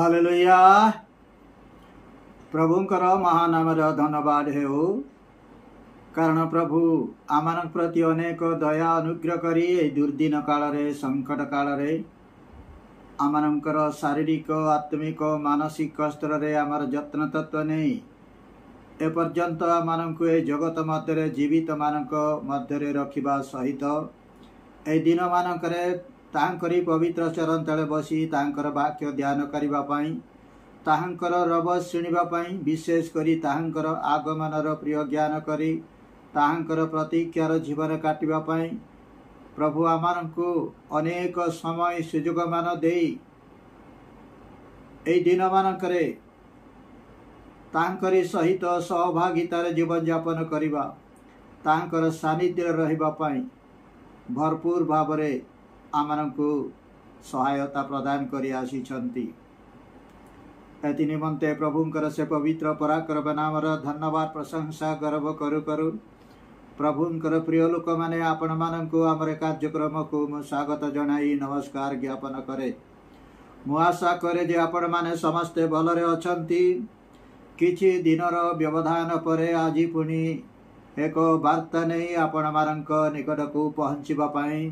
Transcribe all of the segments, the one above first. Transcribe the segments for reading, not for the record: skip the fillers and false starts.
Hallelujah. प्रभुंकर Mahanama धन्यवाद हेउ, कारण प्रभु आम प्रति अनेक दया अनुग्रह करी दुर्दिन काल रे संकट काल रे आमनकर शारीरिक आत्मिक मानसिक स्तर रे आमर जत्न तत्व नहीं एपर्यंत आमनकु ए जगत मध्य जीवित मानक मध्य रखिबा सहित ए दिन मानकरे तांकरी पवित्र चरण तले बसी तांकर वाक्य ध्यान करिबा पई तांकर रब शुणिबा पई विशेष करी तांकर आगमनर प्रिय ज्ञान करी तांकर प्रतीक्षार जीवन काटिबा पई प्रभु आमनकु अनेक समय सुयोग मान देई ए दिन मानकरे तांकरी सहित सहभागितार जीवन यापन करिबा तांकर सानिध्य रहिबा पई भरपूर भाव रे आमनकु सहायता प्रदान करि आसीछंती। एति निमंते प्रभुंकर से पवित्र पराक्रम नामर धन्यवाद प्रशंसा गर्व करू करू प्रभुंकर प्रिय लोक माने आपण मानकु आमर कार्यक्रम को मु स्वागत जणाई नमस्कार ज्ञापन करे। मु आशा करे जे आपण माने समस्ते भलरे अछंती। किछि दिनर व्यवधान परे आजि पुनी एक वार्ता नहीं आपण मानक निकट को पहुँचवा पाई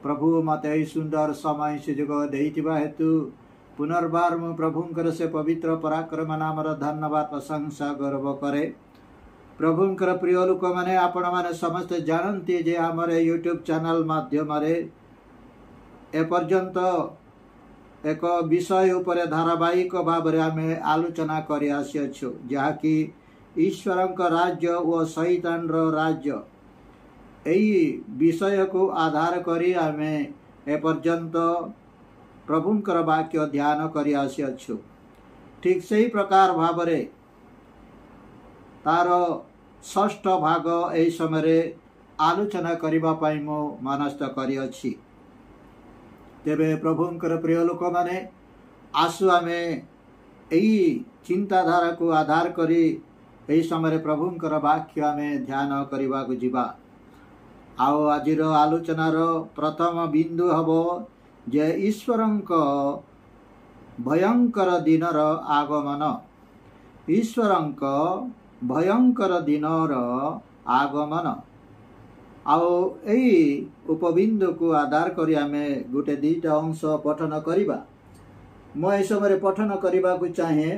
प्रभु मते सुंदर समय सुयोग देइतिबा हेतु पुनर्बार मु प्रभुंकर से पवित्र पराक्रम नामर धन्यवाद प्रशंसा गर्व करे। प्रभुंकर प्रिय लोक माने आपण माने समस्त जानती जे हमर यूट्यूब चैनल माध्यम रे एपर्यंत एक विषय उपरे धारावाहिक भाव रे आमे आलोचना करि आसिअछु जहाँकि ईश्वरंक राज्य व शैतान रो राज्य एई विषय को आधार करी आमे एपर्यंत प्रभुंकर वाक्य ध्यान करि आसिअछु। ठीक सही प्रकार भाव रे तार षष्ठ भाग एई समय आलोचना करिबा पई मो मनस्थ करिअछि। तेबे प्रभुंकर प्रिय लोक माने आसु आमे एई चिंताधारा को आधार करी एई समय प्रभुंकर वाक्य आमे ध्यान करिबा को जिबा। आओ आजिर आलोचनार प्रथम बिंदु हबो जे ईश्वरंक भयंकर दिनर आगमन। ईश्वरंक भयंकर दिनर आगमन आओ एई उपबिंदु को आधार करी आमे गोटे दुईटा अंश पठन करिबा। मो ए समय पठन करिबा को चाहे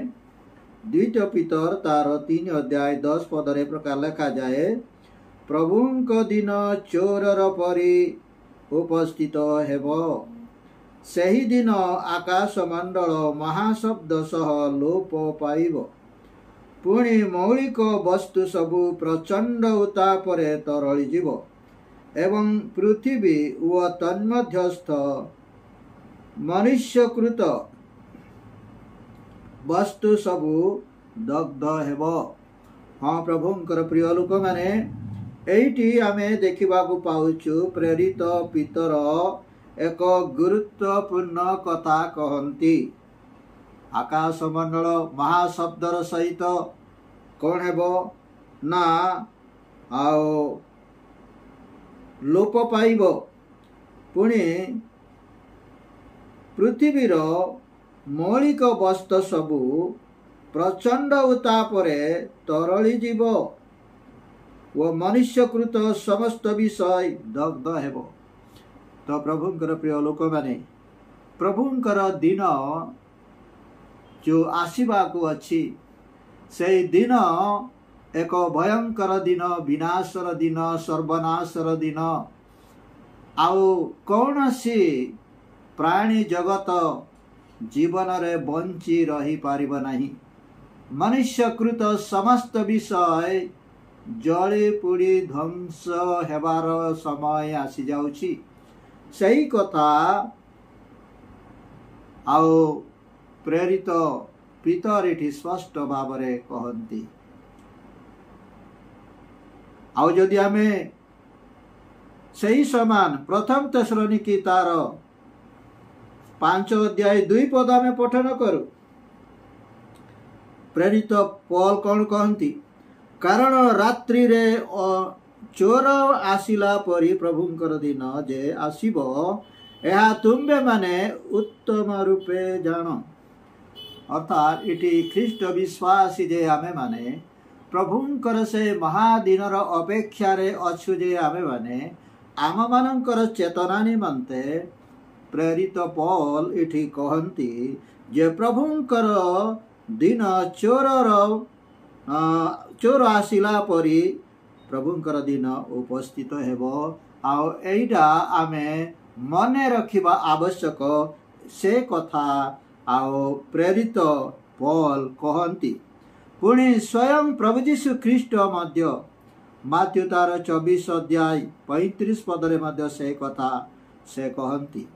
द्वितीय पीतर तार 3 अध्याय 10 पद रे प्रकार लिखा जाए, प्रभुंक दिन चोरर परी उपस्थित हेबो। सही दिन आकाश मंडल महाशब्द सह लोप पाइब। पुणी मौलिक वस्तु सबु प्रचंड उतापरे तरळी जीव एवं पृथ्वी व तन्मध्यस्थ मनुष्यकृत वस्तु सबु दग्ध हेबो। हाँ प्रभुंकर प्रिय लोक माने एइटी आमे देखिबा को पाउछु प्रेरित पितर एक गुरुत्वपूर्ण कथा कहंती। आकाश मंडल महाशब्दर सहित कौन हेबो ना आओ लोप पाइबो। पुणी पृथ्वीर मौलिक वस्तु सबु प्रचंड उतापरे तरळी जीव व मनुष्यकृत समस्त विषय दग्ध हेबो। तो प्रभुंकर प्रिय लोक माने प्रभुंकर दिन जो आसीबा को अछि से दिन एक भयंकर दिन, विनाशर दिन, सर्वनाशर दिन। आउ कौन सी प्राणी जगत जीवन रे बंची रही पारिबो नाही। मनुष्यकृत समस्त विषय जली पुड़ी ध्वंस हेबार समय आसी जाउछि। सही कथा आओ प्रेरित पितर एठी स्पष्ट भाव रे कहंती। आओ जदि आमे सही समान प्रथम तेसलोनिकी तार 5 अध्याय 2 पद में पठन करू। प्रेरित पौल कौन कहती, कारण रात्रि रे चोर आसिला परी प्रभुंकर दिन जे आसीबो एहा तुम्बे माने उत्तम रूपे जान। अर्थात इटी ख्रीष्ट विश्वासी जे आमे माने प्रभुंकर से महादिनर अपेक्षा रे अच्छु जे आमे माने आम मानकर चेतना निमंते प्रेरित पौल इठी कहंती जे प्रभुंकर दिन चोर आसिला परी प्रभुंकर दिन उपस्थित हेबो आउ एइडा आमे मने रखिबा आवश्यक से कथा आउ प्रेरित पौल कहंती। पुणी स्वयं प्रभु जीशु ख्रीष्ट मध्य माथ्यू तार 24 अध्याय 35 पदरे मध्य से कथा से कहंती।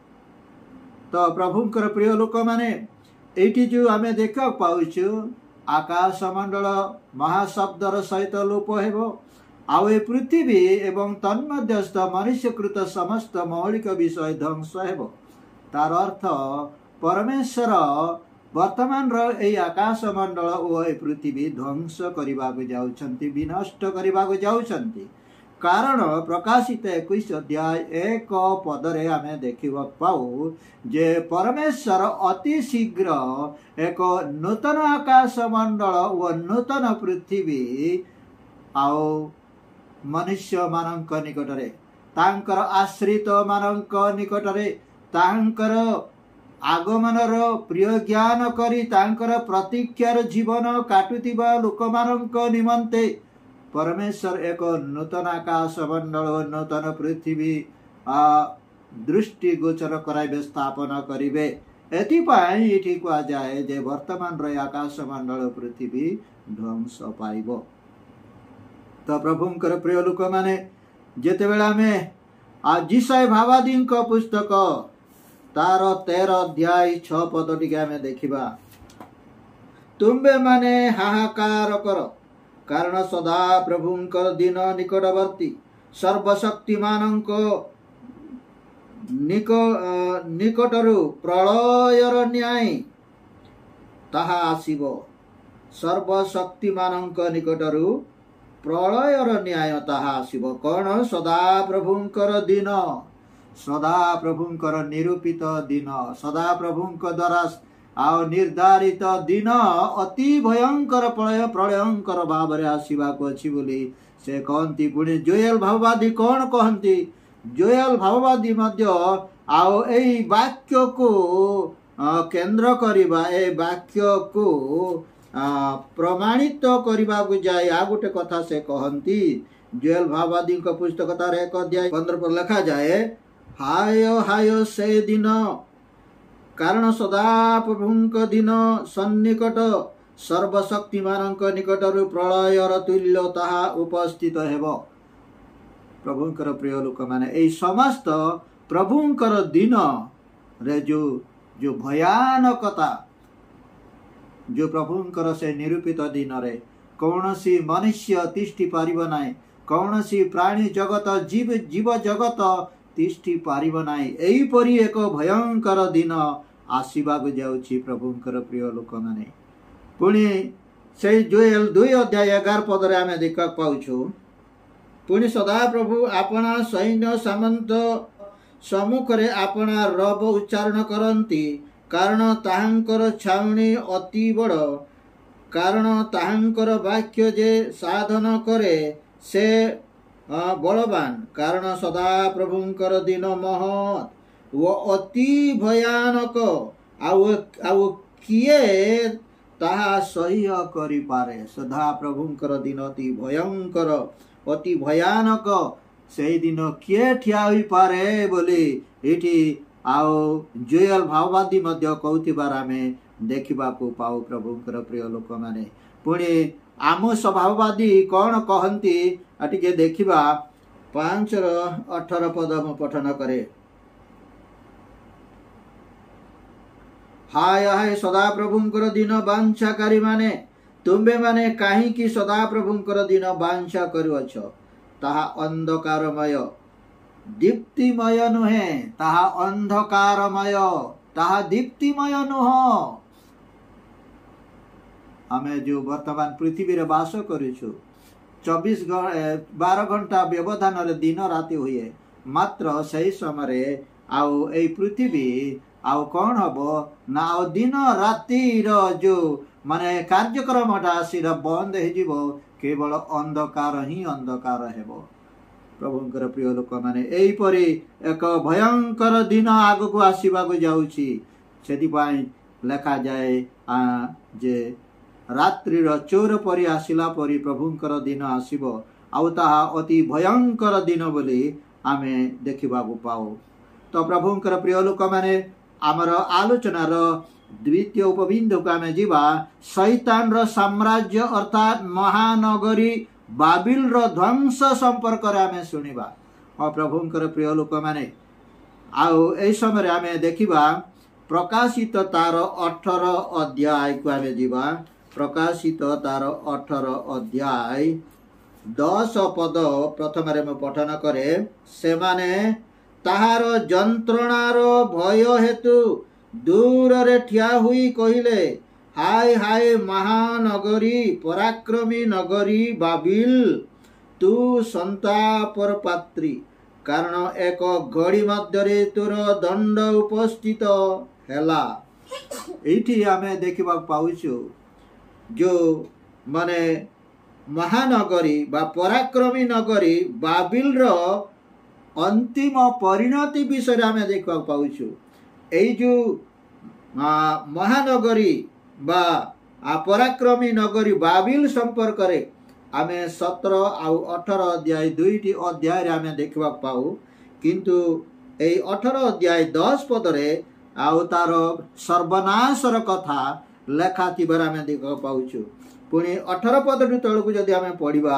तो प्रभुंकर प्रिय लोक माने एटी जो आमे देखा पाउछु आकाश मंडल महाशब्दर सहित लोप हेबो आउ ए पृथ्वी एवं तन्मध्यस्थ मनुष्यकृत समस्त मौलिक विषय ध्वंस हेबो। तार अर्थ परमेश्वर वर्तमान ए आकाश मंडल ओ ए पृथ्वी ध्वंस करने को जाउछंती विनष्ट करने को जाउछंती। कारण प्रकाशित 21 अध्याय 1 पदरे आमे देखिबा पाऊ जे परमेश्वर अति शीघ्र एक नूतन आकाश मंडल व नूतन पृथ्वी आउ मनुष्य मानक निकटरे तांकर आश्रित मानक निकटरे तांकर आगमनर प्रिय ज्ञान करी तांकर प्रतीक्षार जीवन काटुतिबा लोक मानक निमंते परमेश्वर एक नूतन आकाश मंडल नूतन पृथ्वी दृष्टि गोचर कराइबे स्थापना करिवे। एथिपाई इठी कुआ जाए जे वर्तमान रे आकाश मंडल पृथ्वी ध्वंस पाइबो। तो प्रभुंकर प्रिय लोक माने जेतेबेला में जिसाय भावादीन को पुस्तक तार 13 अध्याय 6 पद टिके आमे देखिबा। तुम्बे माने हाहाकार कर कारण सदा प्रभुंकर दिन निकटवर्ती सर्वशक्तिमानंक निकटरु प्रलयर न्याय ताहा आसीबो। सर्वशक्तिमानंक निकटरु प्रलयर न्याय ताहा आसीबो। कौन सदा प्रभुंकर दिन सदा प्रभुंकर निरूपित दिन सदा प्रभुंक द्वारा आउ निर्धारित दिन अति भयंकर प्रलयंकर भाव रे आसीबा को अछि बोली से कहंती। पुणी जोएल भाववादी कौन कहंती जोएल भाववादी मध्य आउ एई वाक्य को केंद्र करिबा ए वाक्य को प्रमाणित करिबा को जाय आ गोटे कथा से कहंती। जोएल भाववादी को पुस्तक तार 1 अध्याय 15 पर लिखा जाए हाय हाय से दिन कारण सदा प्रभुंक दिन सन्निकट सर्वशक्तिमानंक निकटरु प्रलयर तुल्य ताहा उपस्थित हेबो। प्रभुंकर प्रिय लोक माने एई समस्त प्रभुंकर दिन रे जो भयानकता जो प्रभुंकर से निरूपित दिन रे कौनसी मनुष्य तिष्ठि पारिब नाही कौनसी प्राणी जगत जीव जगत तिष्ठि पारिब नाही एई परी एक भयंकर दिन आसीबा को जाउछि प्रभुंकर प्रिय लोक माने। पुणी से जोएल 2 अध्याय 11 पदरे आमे देखा पाउछु। पुणी सदा प्रभु आपना सैन्य सामंत सम्मुख रे आपना रब उच्चारण करंती कारण ताहांकर छाउणी अति बड़ कारण ताहांकर वाक्य जे साधन करे से बलवान कारण सदा प्रभुंकर दिन महत् वो अति भयानक आउ किए ताहा सह्य करि पारे। सदा प्रभुंकर दिन अति भयंकर अति भयानक से दिन किए ठिया होई पारे बोली एठी आउ जोएल भाववादी मध्य कहउथिबार आमे देखिबा को पाउ प्रभुंकर प्रिय लोक माने। पुणी आम स्वभाववादी कौन कहंती आटिके देखिबा 5:18 पद म पठन करे। हाय हाय सदा प्रभुंकर दिन बांछाकारी माने तुम्बे माने काहे कि सदा प्रभुंकर दिन बांछा करुअछ ताहा अंधकारमय दीप्तिमय नुहे ताहा अंधकारमय ताहा दीप्तिमय नुह। आमे जो वर्तमान पृथ्वी रे वास करिछु 12 घंटा व्यवधान रे दिन राति हुए मात्र सही समय आउ ए पृथ्वी आउ कौन हबो ना आउ दिन रातिर जो माने कार्यक्रमटा सीधा बंद हो केवल अंधकार ही अंधकार हेबो। प्रभुंकर प्रिय लोक माने एहीपरि एक भयंकर दिन आगक आसवाक जाउछि। सेथिपाई लेखा जाए जे रात्रिर चोर परि आसिला परि प्रभुंकर दिन आसिबो आउ ताहा अति भयंकर दिन बोली आमे देखिबाकु पाऊ। तो प्रभुंकर प्रिय लोक माने आमर आलोचनार द्वितीय उपबिंदु को आम जीवा शैतान रो साम्राज्य अर्थात महानगरी बाबिल रो ध्वंस संपर्क आम शुणा। हाँ प्रभुंकर प्रिय लोक माने आउ ए समय आम देखा प्रकाशित तार 18 अध्याय को आम जीवा। प्रकाशित तार 18 अध्याय 10 पद प्रथम मु पठन करे। सेमाने ताहार जंत्रणार भय हेतु दूर रे ठिया हुई कहिले हाय हाय महानगरी पराक्रमी नगरी बाबिल तू संतापर पात्री कारण एक घड़ी मध्य तोर दंड उपस्थित हैला। एठी आमे देखिबा पाउछु जो माने महानगरी बा पराक्रमी नगरी बाबिल रो अंतिम परिणति विषय आमे देखा पाउछु। एई जो महानगरी बा पराक्रमी नगरी बाबिल संपर्क रे आमे 17 आउ 18 अध्याय दुईटी अध्याय रे आमे देखा पाऊ। किंतु एई 18 अध्याय 10 पद रे आउ तार सर्वनाशर कथा लेखा थिबार आमे देखा पाउछु। पुणी 18 पद तळकु जदि आमे पढिबा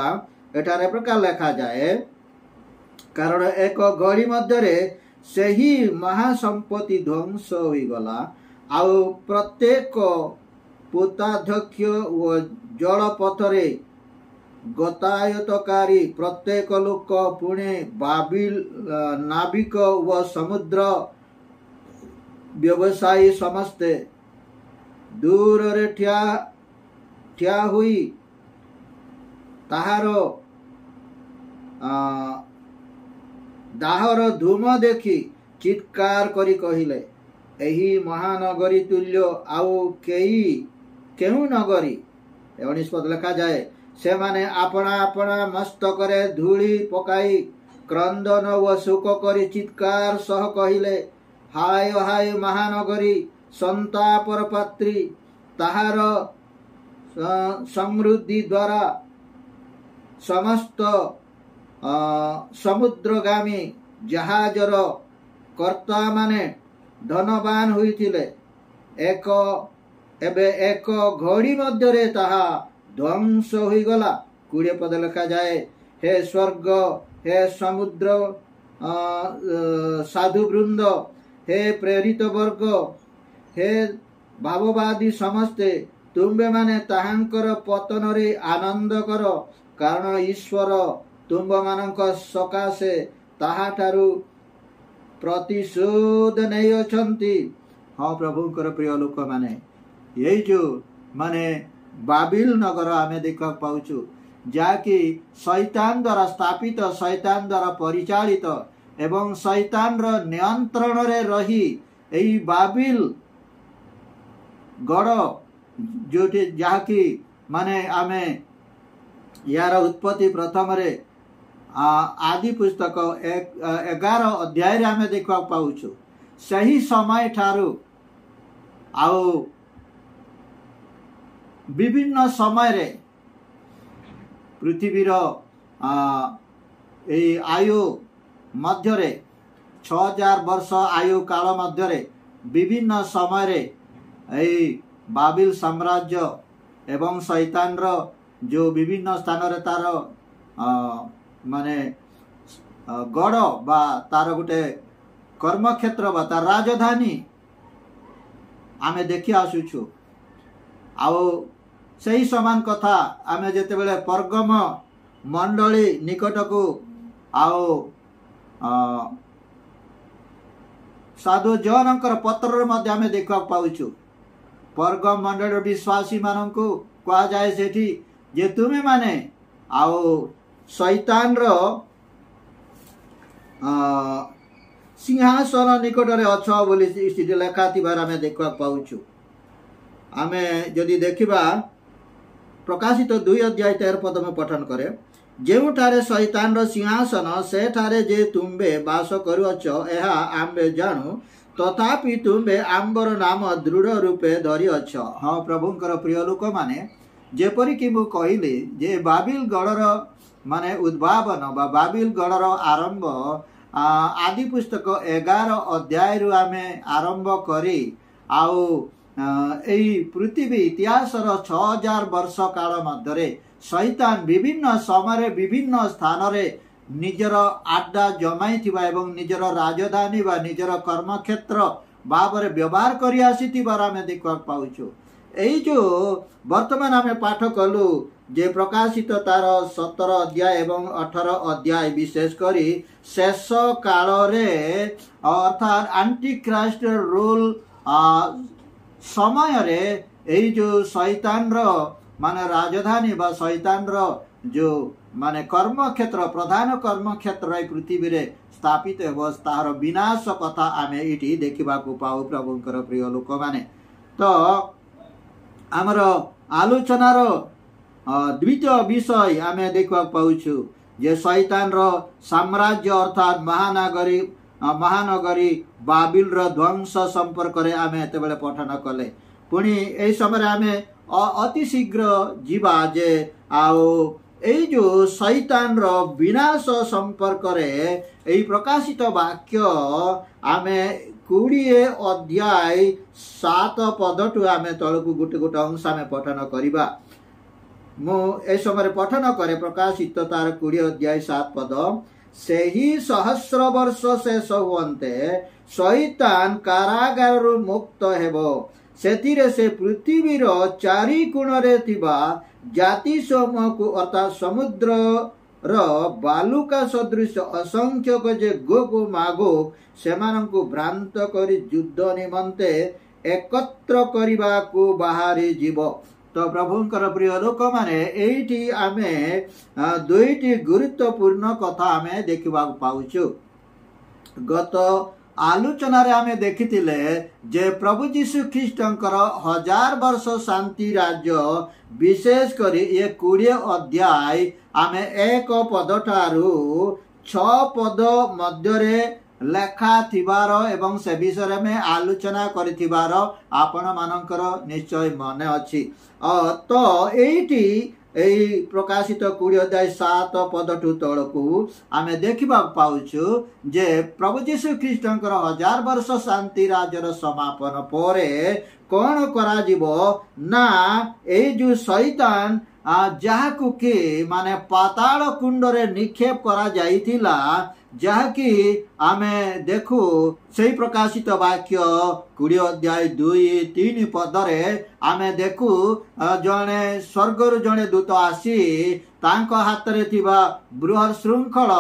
एटारे प्रकार लेखा जाए कारण एक घड़ी मध्य सही महासंपत्ति ध्वंस हो गला आउ प्रत्येक पोताध्यक्ष व जलपथरे गतायतकारी प्रत्येक लोक पुणे बाबिल नाविक व समुद्र व्यवसायी समस्ते दूर रे ठिया हुई ताहार दाहर धूम देखी चित्कार करी कहिले एही महानगरी तुल्य आउ केहू नगरी। 19 पद लिखा जाए से माने अपना अपना मस्तकरे धूली पकाई क्रंदन व शोक करी चित्कार सह कहिले हाय हाय महानगरी संतापर पात्री ताहार समृद्धि द्वारा समस्त समुद्रगामी जहाजर कर्ता माने धनवान होइथिले एक घड़ी मध्य ताहा ध्वंस होई गला। 20 पद लिखा जाए हे स्वर्ग हे समुद्र साधु वृंद हे प्रेरित वर्ग हे भाववादी समस्ते तुम्बे माने ताहांकर पतन रे आनंद कर कारण ईश्वर तुम्ब मानक सकाशे ताहाठारु प्रतिशोध नहीं अछंती। हाँ प्रभुंकर प्रिय लोक माने ये जो माने बाबिल नगर आमे देखा पाउछु जाकि शैतान द्वारा स्थापित शैतान द्वारा परिचालित एवं शैतान रो नियंत्रण रे रही एई बाबिल गड़ जोटी जाकि माने आमे यार उत्पत्ति प्रथम रे आदि पुस्तक 11 अध्याय रे आमे देखा पाउछु सही समय ठारू आउ विभिन्न समय रे पृथ्वीर ए आयु मध्य रे 6000 वर्ष आयु काल मध्य रे विभिन्न समय रे ए बाबिल साम्राज्य एवं शैतान रो जो विभिन्न स्थान रे तार माने गड़ बा तार गोटे कर्मक्षेत्र बा तार राजधानी आमे देखि आसुछु। आउ सही समान कथा आमे जेते बेले परगम मंडली निकट को आउ साधु जनकर पत्र मध्ये आमे देखा पाउछु परगम मंडल विश्वासी माननकु कहा जाए सेठी जे तुमे माने आउ शैतान रो सिंहासन निकट में अछ बोली स्थिति लेखा थिबार आमे देखा पाउछु। आमे जदि देखिबा प्रकाशित 2 अध्याय 13 पद में पठन करे, जेउठारे शैतान रो सिंहासन सेठारे जे तुम्बे वास करुअछ एहा आम्बे जानु, तथापि तुम्बे आम्बर नाम दृढ़ रूपे धरी अछ। हाँ प्रभुंकर प्रिय लोक माने जेपरि कि मु कहिली जे बाबिल गढ़र माने उद्भावन बा बाबिल गढ़र आरंभ आदि पुस्तक 11 अध्याय रु आमे आरंभ करी आउ एई पृथ्वी इतिहास 6000 वर्ष काल मध्य शैतान विभिन्न समय विभिन्न स्थान रे निजर आड्डा जमाई थिबा एवं निजर राजधानी बा निजर कर्मक्षेत्र भाव व्यवहार करि आसीथिबार आमे देखा पाउछु। एई जो वर्तमान आमे पाठ कलु जे प्रकाशित तार 17 अध्याय एवं 18 अध्याय विशेष करी शेष काल रे अर्थात एंटी क्राइस्ट रूल समय रे एई जो शैतान रो माने राजधानी बा शैतान रो जो माने कर्मक्षेत्र प्रधान कर्मक्षेत्र पृथ्वी रे स्थापित हो तार विनाश कथा आमे इटी देखिबा को पाऊ प्रभुंकर प्रिय लोक माने। तो आमर आलोचनार द्वितीय विषय आमे देखा पाउछु जे शैतान रो साम्राज्य अर्थात महानगरी बाबिल रो ध्वंस संपर्क रे आमे एतेबेले पठन कले पुणी एई समय आमे अति शीघ्र जीवा जे आओ एई जो शैतान रो विनाश संपर्क रे एई प्रकाशित वाक्य आमे 20 अध्याय 7 पदटू आमे तळकू गुटे गुटे अंश आमे पठन करिबा। मु ए समय पठन करे प्रकाशित तार 20 अध्याय 7 पद, सेही सहस्र वर्ष शेष हुअन्ते शैतान कारागार मुक्त हेबो, सेतिरे से पृथ्वी रो चारि कोण रे थिबा जाति समूह को अर्थात समुद्र रो बालुका सदृश असंख्य जे गोग मागोग सेमानंकु भ्रांत करी युद्ध निमंते एकत्र करिबा को बाहरी जीव। तो प्रभुंकर प्रिय लोक माने एठी आमे दुईटी गुरुत्वपूर्ण कथा आमे देखिबा पाउछु। गत आलोचना रे आमे देखिथिले जे प्रभु यीशु ख्रीष्टंकर 1000 वर्ष शांति राज्य विशेष करी ये 20 अध्याय आमे 1 पद ठारू 6 पद मध्यरे लेखा थिबार एवं से विषय में आलोचना करिथिबार आपण मानकर निश्चय मन अछि। तो एठी एई प्रकाशित 20 अध्याय 7 पदठू तळकू आमे देखिबा पाउछु जे प्रभु यीशु ख्रीष्टंकर 1000 वर्ष शांति राज्यर समापन परे कोन करा जीवो ना एई जो शैतान जहाकू कि माने पाताल कुंड रे निक्षेप करा जाइथिला जहाँकि आमे देखु सही प्रकाशित वाक्य 20 अध्याय 2-3 पदरे आमे देखु जने स्वर्गर जने दूत आसी तांको हाथ रे थिबा बृहत् श्रृंखल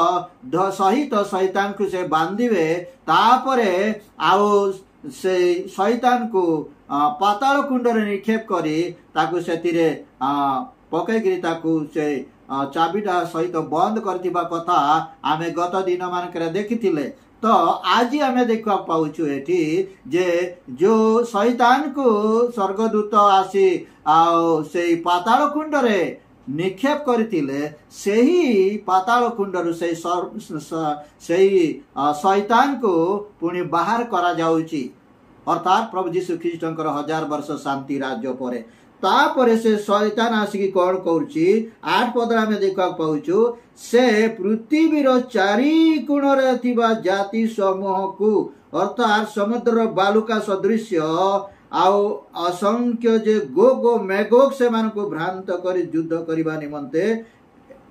सहित शैतान को से बांधिबे, तापरे आउ से शैतान को पाताल कुंड रे निक्षेप करी ताकू सेतिरे पकईकरी ताकू से चाबिटा सहित बंद करथिबा कथा आमे गत दिन मानकर देखिथिले। तो आज आमे देखा पाउछु एठी जे जो शैतान को स्वर्गदूत आसी आउ से पाताल कुंड रे निक्षेप करथिले सेही पाताल कुंड रु से शैतान को पुणी बाहर करा जाउची अर्थात प्रभु यीशु ख्रीष्टंकर 1000 वर्ष शांति राज्य परे तापरे से शैतान आसिकी कौन करुची 8 पद में देखा पाउछु से पृथ्वी रो चारि कोण रे थिबा जाति समूह को अर्थात समुद्र बालुका सदृश आउ असंख्य जे गोगो मेगोग से मान को भ्रांत करी युद्ध करिबा निमंते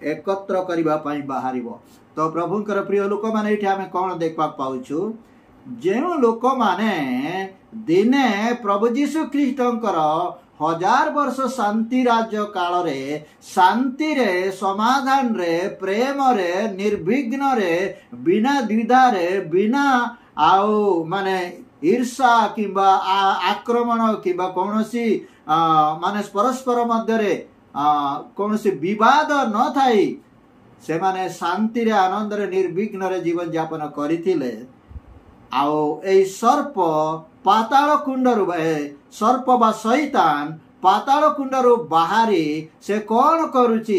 एकत्र करिबा पई बाहरिबो। तो प्रभुंकर प्रिय लोक माने एठी हमें कोन देखबा पाउछु जे लोक माने दिने प्रभु यीशु ख्रीष्टंकर 1000 वर्ष शांति राज्य काल रे शांति रे समाधान रे प्रेम रे निर्विघ्न रे बिना द्विधा रे बिना आउ माने ईर्षा किंबा आक्रमण किंबा कौनसी माने परस्पर मध्य रे कौनसी विवाद न थाई से माने शांति रे आनंद रे निर्विघ्न रे जीवन यापन करिथिले आओ ए सर्प पाताल कुंडरू सर्प बा शैतान पाताल कुंडरू बाहरी से कौन करुची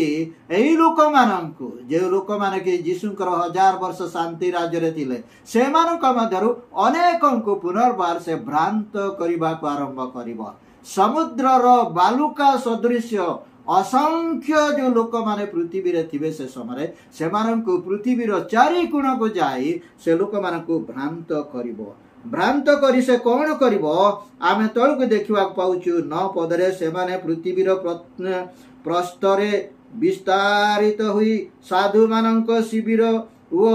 एई लोक माननकु जे लोक माने कि यीशुंकर 1000 वर्ष शांति राज्य रे थिले से मानक मध्यरु अनेकंकु पुनर्बार से भ्रांत करिबा को आरंभ करिबो। समुद्रर बालुका सदृश असंख्य जो लोक माने पृथ्वी रे थिबे से समय से माननकु पृथ्वीर चारि कोण को जाई से लोक मानकु भ्रांत करिबो। भ्रांत करी से कौन करिबो आमे तळ को देखिबा पाउछु 9 पदरे से माने पृथ्वीर प्रस्तरे विस्तारित हुई साधु मानक शिविर ओ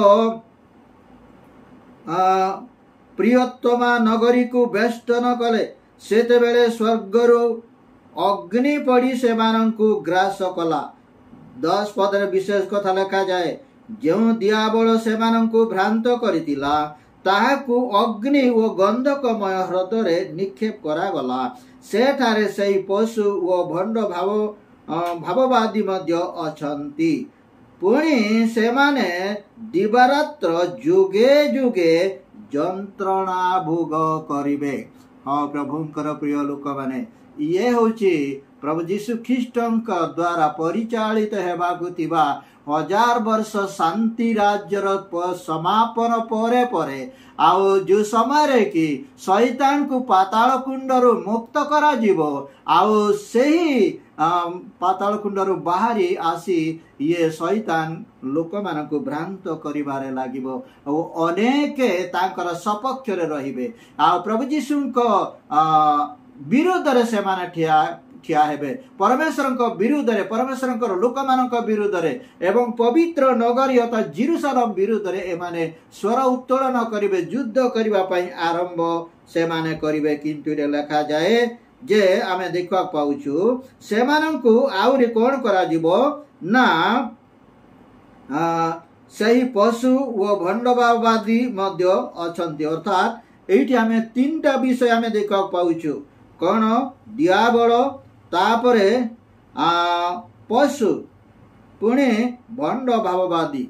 प्रियतमा नगरी को बेष्टन कले सेते बेले स्वर्गरु अग्नि पड़ी से मानकु ग्रास कला। 10 पदरे विशेष कथा लिखा जाए जो दियाबल से मानकु भ्रांत करितिला ताहाकु अग्नि ओ गंधकमय हृदय निक्षेप करागला सेठारे सेही पशु ओ भंड भाववादी मध्य अछंती पुणी से माने दिवारात्र जुगे जुगे जंत्रणा भोग करिवे। हाँ प्रभुंकर प्रिय लोक माने ये होची प्रभु जीशु ख्रीष्टंक द्वारा परिचालित हेबाकु थिबा 1000 वर्ष शांति राज्यर समापन परे परे आउ जो समय रे कि शैतान को पाताल कुंडरू मुक्त करा जीवो आउ सेही पाताल कुंडरू बाहरी आसी ये शैतान लोक मानकु भ्रांत करिबारे लागिबो ओ अनेके तांकर सपक्ष रे रहिबे आ प्रभु जीशुंको विरोध रे से माने ठिया हेबे परमेश्वर विरुद्ध रे परमेश्वर लोक मान विरुद्ध रे एवं पवित्र नगरी अर्थात जेरूशलेम विरुद्ध रे एमाने स्वर उत्तोलन करिवे युद्ध करिबा पई आरंभ से माने करिवे। किंतु रे लिखा जाए जे आमे देखा पाउछु से माननकु आउरी कोन करा जीवो ना सही पशु व भंडवादी मध्य अछंती अर्थात एठी आमे तीनटा विषय आमे देखा पाउछु कोन दियाबल तापरे पशु पुणे भंड भाववादी।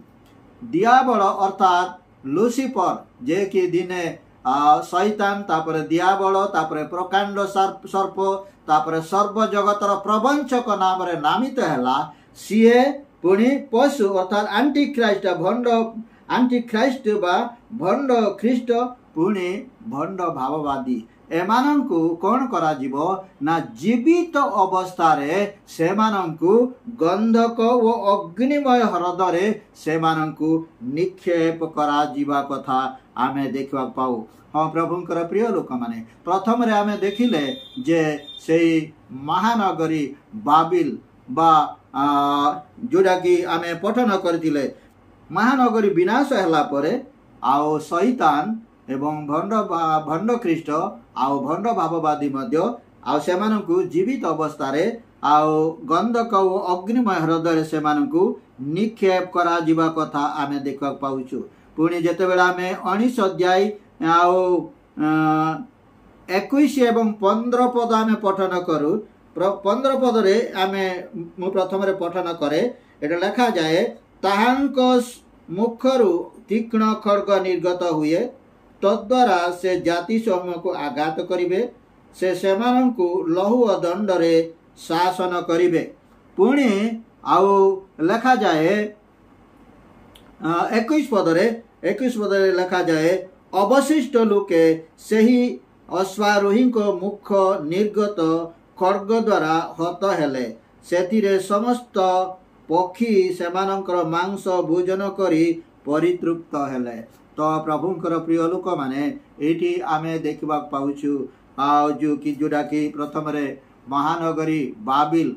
दियाबल अर्थात लुसिफर जे कि दिने शैतान तापरे दियाबल तापरे प्रकांड सर्प तापरे सर्व जगतर प्रवंचक नाम रे नामित हैला सीए पुणी पशु अर्थात एंटीक्राइस्ट भंड एंटीक्राइस्ट बा भंड ख्रीष्ट पुणे भंड भाववादी एमानंकु कोन करा जीवो ना जीवित अवस्था रे सेमानंकु गंधक व अग्निमय हृदय सेमानंकु निक्षेप करा जीवा कथा आमे देखवा पाऊ। हाँ प्रभुंकर प्रिय लोक माने प्रथम रे आमे देखिले जे सेई महानगरी बाबिल बा जोड़ा कि आमे पठन करथिले महानगरी विनाश हैला परे आओ शैतान एवं भंड ख्रीष्ट आउ भंड भाववादी मध्य आउ सेमानंकु जीवित अवस्था रे आउ गंधक ओ अग्निमय हृदय सेमानंकु निक्षेप करा जीवा कथा आमे देखा पाउछु। पुणी जेतेबेला आमे 19 अध्याय आउ 21 एवं 15 पद आमे पठन करू 15 पद रे आमे मु प्रथम रे पठन करे एटा लिखा जाए ताहांक मुखरु तीक्ष्ण खड्ग निर्गत हुए तद्वारा से जाति समूह को आघात करिवे से सेमानंकु लहु और दंड रे शासन करिवे। पुणी आउ लिखा जाए 21 पदरे लिखा जाए अवशिष्ट लोके सही अश्वारोही को मुख निर्गत खड्ग द्वारा हत हेले सेतिरे समस्त पक्षी सेमानंकर मांस भोजन करी परितृप्त हेले। तो प्रभुंकर प्रिय लोक माने एठी आमे देखबा पाउछु आ जो कि जोडा कि प्रथम रे महानगरी बाबिल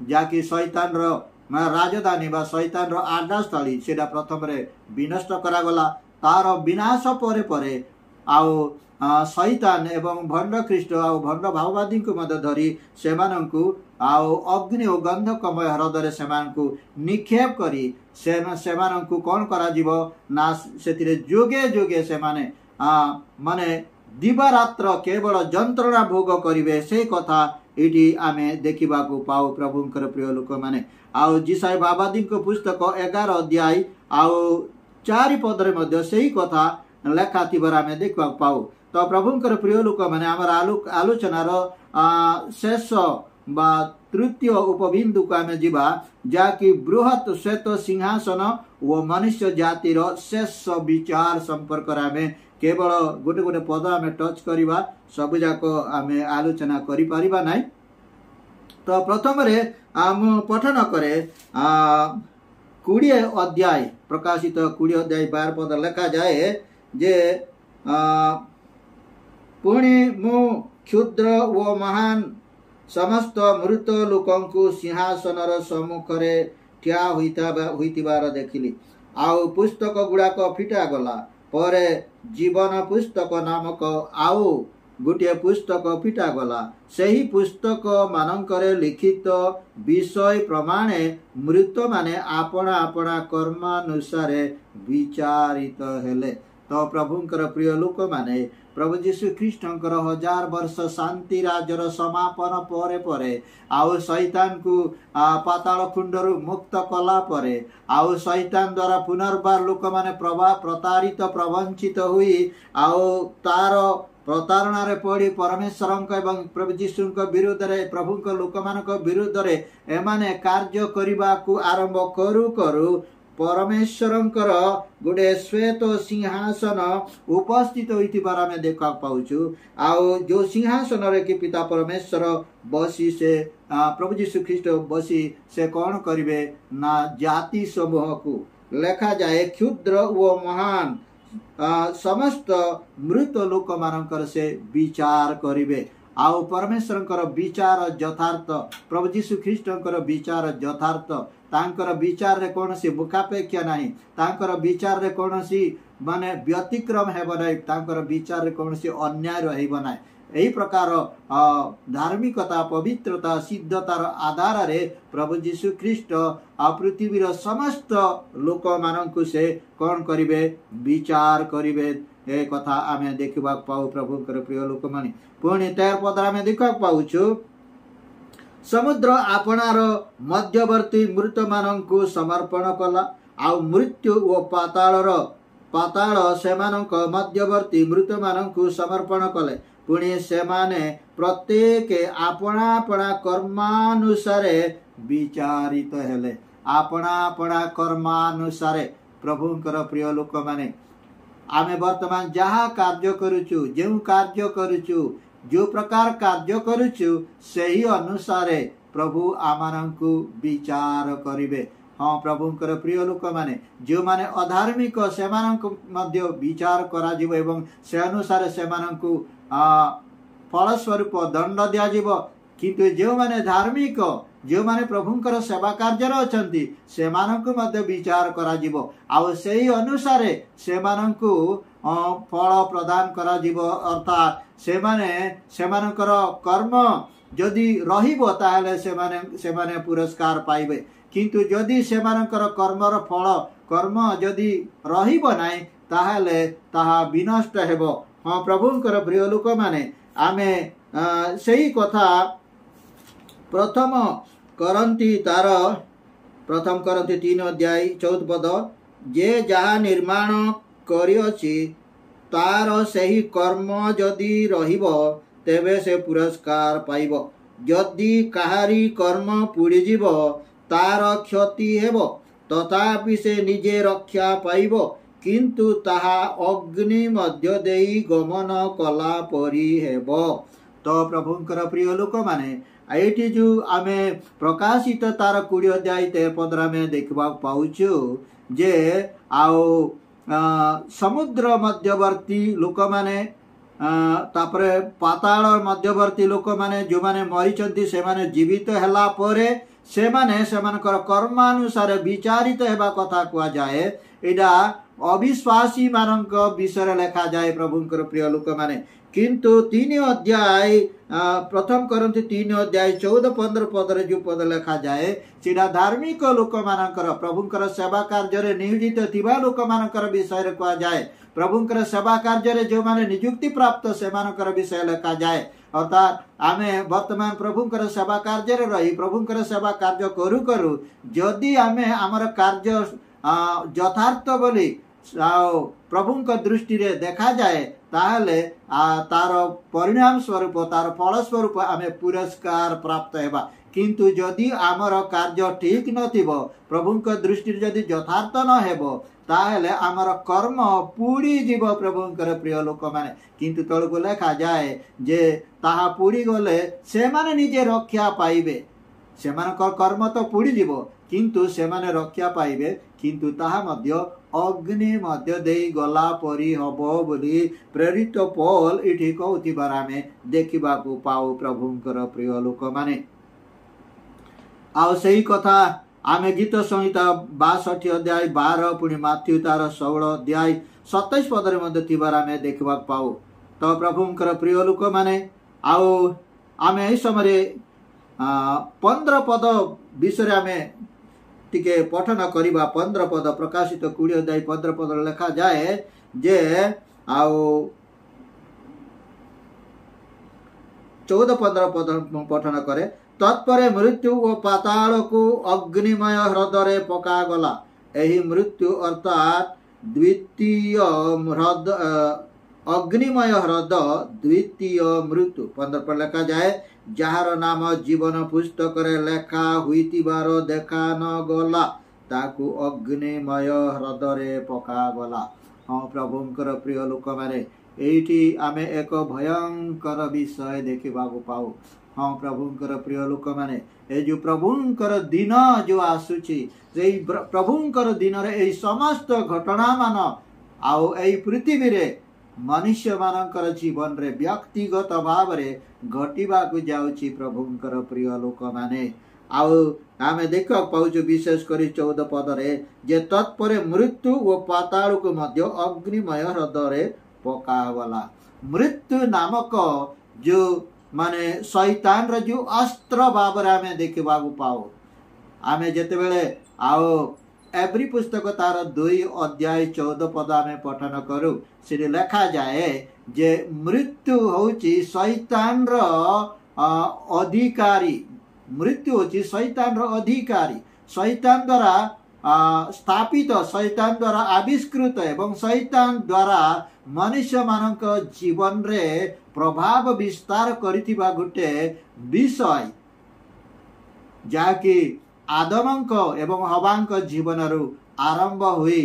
जाकि शैतान रो राजधानी बा शैतान रो आडा स्थली सेटा प्रथम रे विनष्ट करा गला तार विनाश परे परे आउ शैतान एवं भंड ख्रीष्ट आउ भंड भाववादी को मध्य धरी सेमानंकु आउ अग्नि और गंधकमय हृदय सेमानंकु निक्षेप करी सेमानंकु कोन करा जीवो ना सेतिरे जोगे जोगे सेमाने माने दिवारात्र केवल जंत्रणा भोग करिवे से कथा एटी आमे देखिबा को पाओ। प्रभुंकर प्रिय लोक माने आउ जिसाई बाबादी को पुस्तक 11 अध्याय आउ 4 पद रे मध्य सेही कथा लेखा थिबार आमे देखा पाऊ। तो प्रभुंकर प्रिय लोक माने आमर आलोचनार शेष बा तृतीय उपबिंदु को आमे जीवा जाकि बृहत श्वेत सिंहासन व मनुष्य जातिर शेष विचार संपर्क आमे केवल गोटे गोटे पद आमे टच करिबा सब जाक आमे आलोचना करि परिबा नै। तो प्रथम रे आम पठन करे 20 अध्याय प्रकाशित 20 अध्याय 12 पद लिखा जाए जे पुणी मु क्षुद्र व महान समस्त मृत लोकंकु सिंहासनर सम्मुखरे ठिया होइतिबार देखिली। आउ पुस्तक गुड़ाक फिटा गला परे जीवन पुस्तक नामक आउ गोटे पुस्तक फिटा गला। सही पुस्तक मानकरे लिखित विषय प्रमाणे मृत माने आपणा आपणा कर्मानुसारे विचारित हेले। तो प्रभुंकर प्रिय लोक माने प्रभु जीशु ख्रीष्टंकर 1000 वर्ष शांति राज्यर समापन परे परे आउ शैतान को पाताल कुंडरू मुक्त कला परे आउ शैतान द्वारा पुनर्बार लोक माने प्रतारित प्रवंचित हुई आउ तार प्रतारणा रे पड़ी परमेश्वर एवं प्रभु जीशु विरुद्ध रे प्रभु लोक मान विरुद्ध रे एमाने कार्य करने को आरंभ करू करू परमेश्वरंकर गोटे श्वेत सिंहासन उपस्थित होइतिबार आमे देखा पाउछु। आउ जो सिंहासन रे कि पिता परमेश्वर बसी से प्रभु जीशु ख्रीष्ट बसी से कौन करिवे ना जाति समूह को लेखा जाए क्षुद्र व महान समस्त मृत लोक मानकर से विचार करिवे। आउ परमेश्वरंकर विचार यथार्थ प्रभु जीशु ख्रीष्टंकर विचार यथार्थ तांकर विचार रे कोनसी मुखापेक्षा नाही तांकर विचार रे कोनसी माने व्यतिक्रम हेबो नाही तांकर विचार रे कोनसी अन्याय रहइबो नाही। एही प्रकार धार्मिकता पवित्रता सिद्धतार आधार रे प्रभु जीशु ख्रीष्ट पृथ्वीर समस्त लोक मानकु से कोन करिवे विचार करिवे। ए कथा आमे देखिबा पाऊ प्रभुकर प्रिय लोक माने पुणी 13 पद आमे देखा पाउछु। समुद्र आपणार मध्यवर्ती मृत मानंकु समर्पण कला आउ मृत्यु व पाताल सेमानंक मध्यवर्ती मृत मानंकु समर्पण कले। पुणी सेमाने प्रत्येक आपणा आपणा कर्मानुसारे विचारित हेले। आपणा आपणा कर्मानुसारे प्रभुंकर प्रिय लोक माने आमे वर्तमान जहा कार्य करूछु जेउ कार्य करूछु जो प्रकार कार्य करूछु सही अनुसारे प्रभु आमानंकु विचार करिवे। हाँ प्रभुंकर प्रिय लोक माने जो माने अधार्मिक सेमानंकु मध्य विचार करा जिवो एवं से अनुसार सेमानंकु फलस्वरूप दंड दिया जिवो। किंतु जो माने धार्मिक जो माने प्रभुंकर सेवा कार्य अछंती सेमानंकु मध्य विचार करा जिवो आउ सही अनुसारे सेमानंकु फल प्रदान करा जिवो। अर्थात सेमानकर कर्म जदि रहिबो ताहले सेमाने पुरस्कार पाइबे किंतु जदि सेमानकर कर्मर फल कर्म जदि रहिबो नाही ताहले ताहा विनष्ट हेबो। हाँ प्रभुंकर प्रिय लोक माने आमे सही कथा प्रथम करंती 3 अध्याय 14 पद जे जहा निर्माण करिअछि तार सही कर्म जदि रहिबो तेबे से पुरस्कार पाइबो। जदि काहारी कर्म पुड़ी जीवो तार क्षति हेबो तथापि से निजे रक्षा पाइबो किंतु ताहा अग्नि मध्य देई गमन कला परी हेबो। तो प्रभुंकर प्रिय लोक माने एठी जो आमे प्रकाशित तार 20 अध्याय 13 पद में देखबा पाउछु जे आओ समुद्र मध्यवर्ती लोक माने तापरे पाताल मध्यवर्ती लोक माने जो माने मरिचंती से माने जीवित हेला परे से माने सेमानकर कर्मानुसार विचारित हेबा कथा कुआ जाए। एडा अविश्वासी मानक विषय लेखा जाए प्रभुंकर प्रिय लोक माने किंतु 3 अध्याय प्रथम करंती 3 अध्याय 14-15 पद रे जो पद लेखा जाए सीधा धार्मिक लोक मानकर प्रभुंकर सेवा कार्य रे नियोजित थिबा लोक मानकर विषय रे कुआ जाए। प्रभुंकर सेवा कार्य रे जो माने नियुक्ति प्राप्त से मानकर विषय लेखा जाए। अर्थात आमे वर्तमान प्रभुंकर सेवा कार्य रे रही प्रभुंकर सेवा कार्य करू करू जदि आमे हमर कार्य यथार्थ बोली प्रभु दृष्टि रे देखा जाए ताहले तार परिणाम स्वरूप तार फल स्वरूप आम पुरस्कार प्राप्त हेबा। किंतु जदि आमर कार्य ठीक नथिबो प्रभु दृष्टि जदि यथार्थ न हेबो ताहले आमर कर्म पूरी जीव प्रभुंकर प्रिय लोक माने। किंतु तळको लेखा जाए जे ताहा पूरी गले से माने निजे रक्षा पाइबे। सेमानकर कर्म तो पूरी जीव किंतु से माने रक्षा पाइबे किंतु ताहा मध्य अग्नि मध्य देई गला परी हबो बोली प्रेरित पौल इठी कहउथिबार आमे देखिबाकू पाऊ प्रभुंकर प्रिय लोक माने। आउ सही कथा आमे गीत संहिता 62 अध्याय 12 पुणी माथ्यू तार 16 अध्याय 27 पदरे मध्य थिबार आमे देखिबा पाऊ। तो प्रभुंकर प्रिय लोक माने आउ आमे एई समय 15 पद विषय आमे टिके पठन करिबा। 15 पद प्रकाशित 20 अध्याय 15 पद लिखा जाए जे आउ 14-15 पद पठन करे। तत्परे मृत्यु और पाताल को अग्निमय ह्रदरे पका गला। एही मृत्यु अर्थात द्वितीय ह्रद अग्निमय ह्रद द्वितीय मृत्यु 15 पर लिखा जाए जार नाम जीवन पुस्तक रे लेखा हुईतिबार देखा न गला ताकू अग्निमय ह्रदरे पका गला। हाँ प्रभुंकर प्रिय लोक माने एठी आमे एक भयंकर विषय देखिबा पाऊ। हाँ प्रभुंकर प्रिय लोक माने ए जो प्रभुंकर दिन जो आसुची जे प्रभुंकर दिन रे ए समस्त घटना मान आउ ए पृथ्वी रे मनुष्य मानकर जीवन रे व्यक्तिगत भाव रे घटिबा को जाउची प्रभुंकर प्रिय लोक माने। आउ आमे देख पाउछु विशेष करी 14 पद रे जे तत्परे मृत्यु व पाताल को मध्य अग्निमय ह्रदरे पका गला। मृत्यु नामक जो माने शैतान रे जो अस्त्र भाव रे आमे देखिबा पाऊ। आमे जेते बेले आओ एवरी पुस्तक तार 2 अध्याय 14 पद आमे पठन करू से लिखा जाए जे मृत्यु होची शैतान रो अधिकारी। मृत्यु होची शैतान रो अधिकारी शैतान द्वारा स्थापित शैतान द्वारा आविष्कृत एवं शैतान द्वारा मनुष्य मानक जीवन रे प्रभाव विस्तार करिथिबा गुटे विषय जाकि आदमंक एवं हवांक जीवन रु आरंभ हुई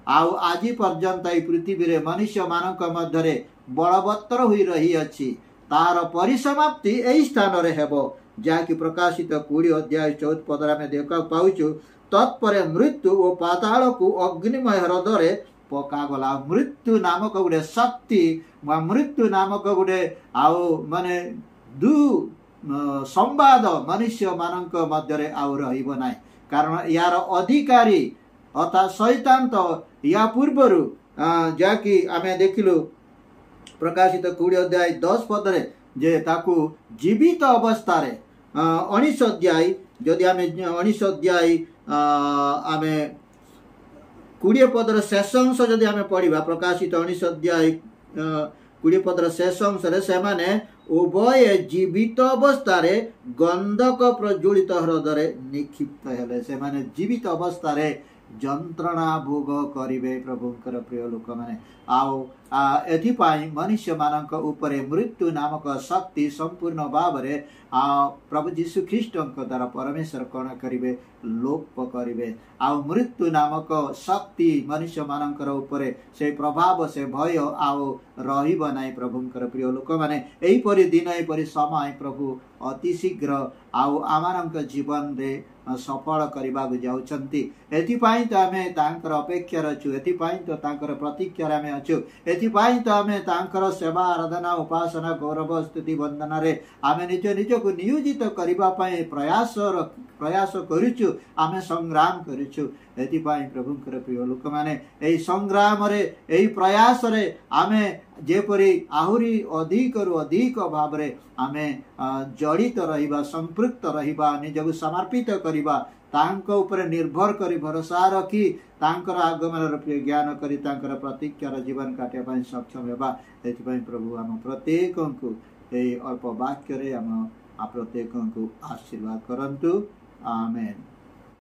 आउ आज पर्यंत पृथ्वी रे मनुष्य मानक मध्य बलवत्तर हुई रही अछि तार परिसमाप्ति एई स्थान रे हेबो जाकि प्रकाशित 20 अध्याय 14 पद में देखा पाउछु। तत्परे मृत्यु और पाताल को अग्निमय ह्रदरे पका गला। मृत्यु नामक गोटे शक्ति मृत्यु नामक गोटे आउ माने दु संवाद मनुष्य मानक मध्य आउ रहिबो नाही कारण यार अधिकारी अर्थात शैतान तो या पूर्वरु जाकि आमे देखिलु प्रकाशित 20 अध्याय 10 पद रे जे ताकू जीवित अवस्था रे 19 अध्याय जदि आमे 19 अध्याय आमे 20 पदर शेष अंश जदि आमे पढ़िबा प्रकाशित 19 अध्याय 20 पदर शेष अंश रे से माने उभय जीवित अवस्था रे गंधक प्रज्वलित ह्रदरे निक्षिप्त हेले। से माने जीवित अवस्था रे जंत्रणा भोग करिवे प्रभुंकर प्रिय लोक माने। आउ एथिपाई मनुष्य मानक उपरे मृत्यु नामक शक्ति संपूर्ण भाव रे प्रभु जीशु ख्रीष्ट द्वारा परमेश्वर कण करिवे लोप करिवे। आउ मृत्यु नामक शक्ति मनुष्य मानकर उपरे से प्रभाव से भय आउ रहिबो नाही प्रभुंकर प्रिय लोक माने। एही परि दिन एही परि समय प्रभु अति शीघ्र आउ आमानक जीवन रे सफल करबा जाउछंती। एथिपाई तो आमे तांकर अपेक्षा रछु एथिपाई तो तांकर प्रतीक्षा रे आमे अछु एथिपाई तो आमे तांकर सेवा आराधना उपासना गौरव स्तुति वंदना रे आमे निज को नियोजित करबा पई प्रयास करूछु आमे संग्राम करूछु। एथिपाई प्रभुंकर प्रिय लोक माने एई संग्राम रे एई प्रयास रे आमे जेपरि आहुरी अधिक रु अधिक भाव रे आमे जड़ित रहिबा संपृक्त रहिबा निजको समर्पित करिबा तांको ऊपर निर्भर करी भरोसा रखी तांकर आगमन रूपी ज्ञान करी तांकर प्रतीक्षार जीवन काटिया पई सक्षम हेबा। एथिपाई प्रभु आम प्रत्येक को एई अल्प वाक्य रे आम प्रत्येक को आशीर्वाद करंतु। आमेन।